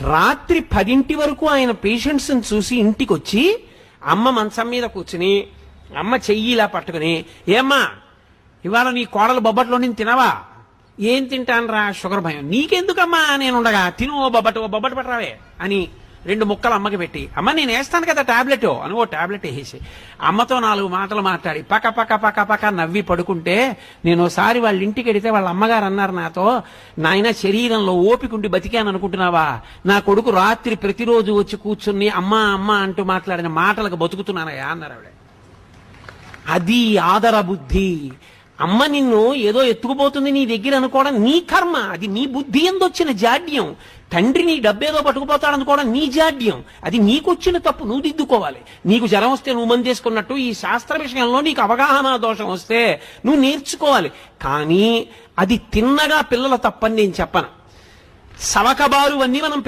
రాత్రి 10 వరకు ఆయన పేషెంట్స్ని చూసి ఇంటికి వచ్చి అమ్మ మంచం మీద కూర్చుని అమ్మ చెయ్యి ఇలా పట్టుకుని, ఏమ్మా ఇవాళ నీ కోడలు బొబ్బట్లో నేను తినవా? ఏం తింటాను రా, షుగర్ భయం. నీకెందుకమ్మా నేనుండగా, తిను ఓ బొబ్బట్టు పట్టరావే అని 2 ముక్కలు అమ్మకి పెట్టి, అమ్మ నేను వేస్తాను కదా టాబ్లెట్ అని ఓ టాబ్లెట్ వేసేసి అమ్మతో 4 మాటలు మాట్లాడి పక్క పక్క పక్క పక్క నవ్వి పడుకుంటే, నేను ఒకసారి వాళ్ళ ఇంటికి వెడితే వాళ్ళ అమ్మగారు అన్నారు నాతో, నాయన శరీరంలో ఓపికండి బతికాను అనుకుంటున్నావా? నా కొడుకు రాత్రి ప్రతిరోజు వచ్చి కూర్చుని అమ్మ అమ్మ అంటూ మాట్లాడిన మాటలకు బతుకుతున్నానయ్యా అన్నారు ఆవిడ. అది ఆదర బుద్ధి. అమ్మ నిన్ను ఏదో ఎత్తుకుపోతుంది నీ దగ్గర అనుకోవడం నీ కర్మ, అది నీ బుద్ధి ఎందొచ్చిన జాడ్యం. తండ్రి నీ డబ్బేదో పట్టుకుపోతాడనుకోవడం నీ జాడ్యం, అది నీకొచ్చిన తప్పు, నువ్వు దిద్దుకోవాలి. నీకు జ్వరం వస్తే నువ్వు మంది చేసుకున్నట్టు ఈ శాస్త్ర విషయంలో నీకు అవగాహన దోషం వస్తే నువ్వు నేర్చుకోవాలి. కానీ అది తిన్నగా పిల్లల తప్పని నేను చెప్పను. సవకబారు అన్నీ మనం